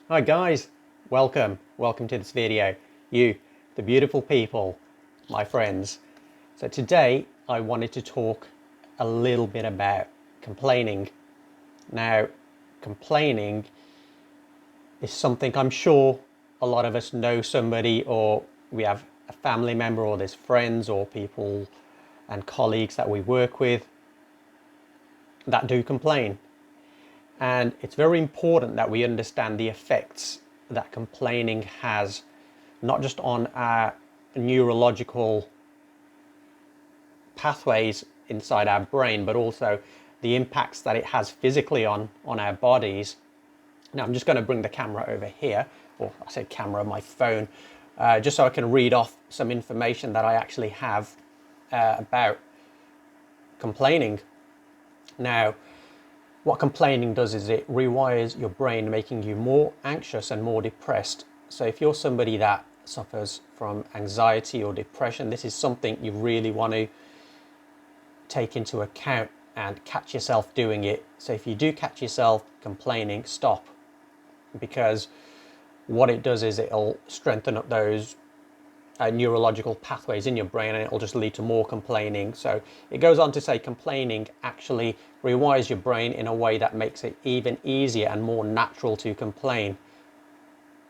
Hi guys, welcome to this video. You, the beautiful people, my friends. So today I wanted to talk a little bit about complaining. Now, complaining is something I'm sure a lot of us know somebody, or we have a family member, or there's friends or people and colleagues that we work with that do complain. And it's very important that we understand the effects that complaining has, not just on our neurological pathways inside our brain, but also the impacts that it has physically on our bodies. Now, I'm just going to bring the camera over here, or I say camera, my phone, just so I can read off some information that I actually have about complaining. Now, what complaining does is it rewires your brain, making you more anxious and more depressed. So if you're somebody that suffers from anxiety or depression, this is something you really want to take into account and catch yourself doing it. So if you do catch yourself complaining, stop, because what it does is it'll strengthen up those neurological pathways in your brain, and it'll just lead to more complaining. So it goes on to say complaining actually rewires your brain in a way that makes it even easier and more natural to complain.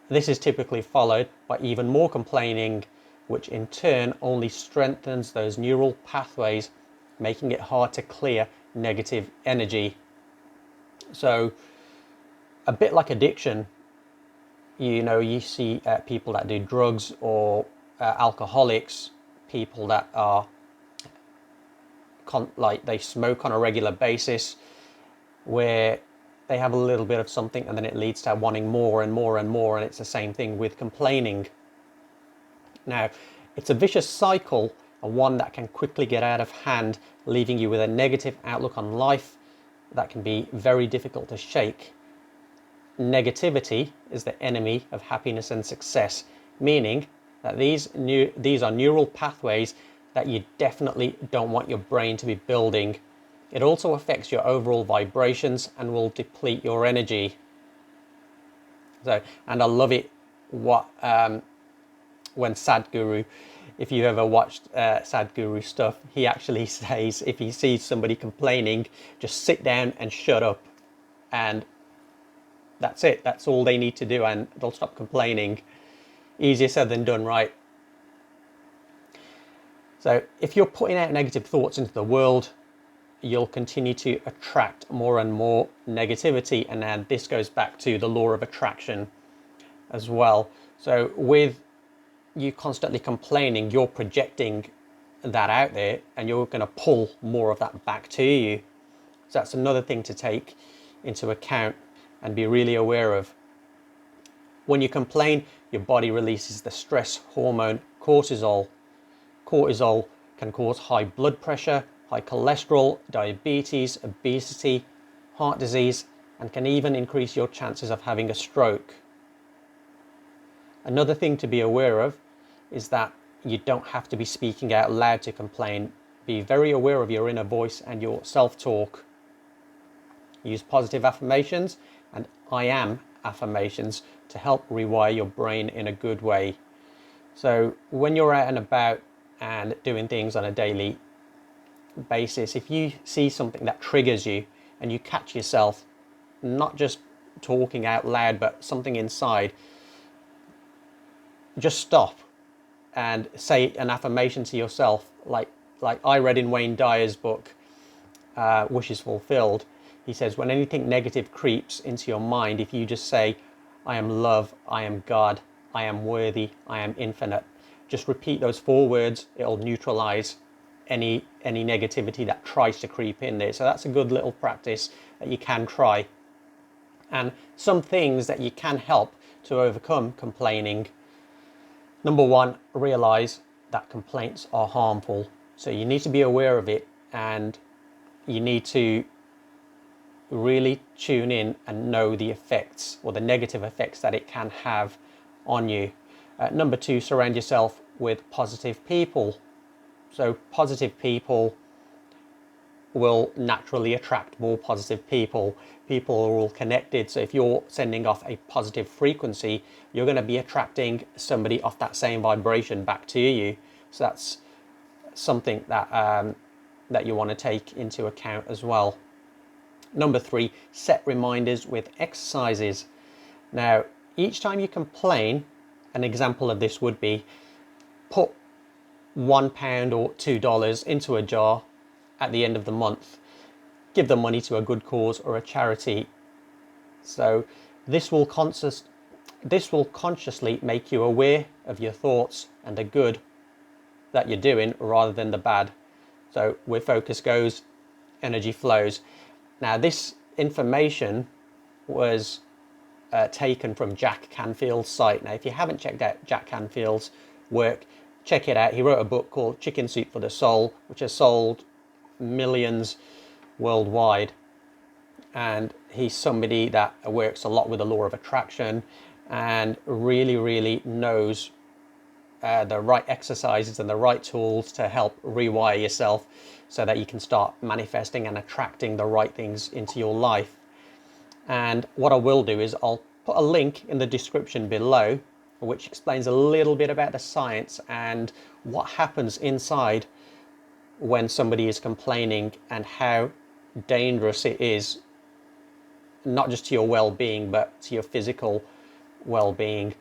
This is typically followed by even more complaining, which in turn only strengthens those neural pathways, making it hard to clear negative energy. So a bit like addiction, you see people that do drugs, or alcoholics, people that are like they smoke on a regular basis, where they have a little bit of something and then it leads to wanting more and more and more. And it's the same thing with complaining. Now, it's a vicious cycle, and one that can quickly get out of hand, leaving you with a negative outlook on life that can be very difficult to shake. Negativity is the enemy of happiness and success, meaning that these are neural pathways that you definitely don't want your brain to be building. It also affects your overall vibrations and will deplete your energy. So, and I love it when Sadhguru, if you ever watched Sadhguru stuff, he actually says if he sees somebody complaining, just sit down and shut up, and that's it. That's all they need to do, and they'll stop complaining. Easier said than done, right? So if you're putting out negative thoughts into the world, you'll continue to attract more and more negativity. And then this goes back to the law of attraction as well. So with you constantly complaining, you're projecting that out there, and you're going to pull more of that back to you. So that's another thing to take into account and be really aware of. When you complain, your body releases the stress hormone cortisol. Cortisol can cause high blood pressure, high cholesterol, diabetes, obesity, heart disease, and can even increase your chances of having a stroke. Another thing to be aware of is that you don't have to be speaking out loud to complain. Be very aware of your inner voice and your self-talk. Use positive affirmations and I am affirmations to help rewire your brain in a good way. So when you're out and about and doing things on a daily basis, if you see something that triggers you and you catch yourself not just talking out loud but something inside, just stop and say an affirmation to yourself, like I read in Wayne Dyer's book, Wishes Fulfilled. He says when anything negative creeps into your mind, if you just say, I am love, I am God, I am worthy, I am infinite, just repeat those 4 words, it'll neutralize any negativity that tries to creep in there. So that's a good little practice that you can try. And some things that you can help to overcome complaining. Number 1, realize that complaints are harmful. So you need to be aware of it, and you need to really tune in and know the effects, or the negative effects that it can have on you. Number 2, surround yourself with positive people. So positive people will naturally attract more positive people. people are all connected. So if you're sending off a positive frequency, you're going to be attracting somebody of that same vibration back to you. So that's something that that you want to take into account as well. Number 3, set reminders with exercises. Now, each time you complain, an example of this would be put £1 or $2 into a jar at the end of the month. Give the money to a good cause or a charity. So this will consciously make you aware of your thoughts and the good that you're doing rather than the bad. So where focus goes, energy flows. Now this information was taken from Jack Canfield's site. Now if you haven't checked out Jack Canfield's work, check it out. He wrote a book called Chicken Soup for the Soul, which has sold millions worldwide, and he's somebody that works a lot with the law of attraction and really knows the right exercises and the right tools to help rewire yourself so that you can start manifesting and attracting the right things into your life. And what I will do is I'll put a link in the description below which explains a little bit about the science and what happens inside when somebody is complaining and how dangerous it is, not just to your well-being but to your physical well-being.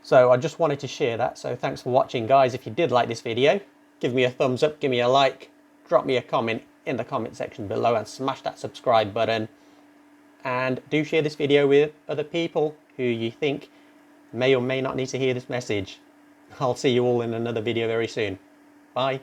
So I just wanted to share that. So thanks for watching, guys. If you did like this video, give me a thumbs up, give me a like, drop me a comment in the comment section below and smash that subscribe button, and do share this video with other people who you think may or may not need to hear this message. I'll see you all in another video very soon. Bye.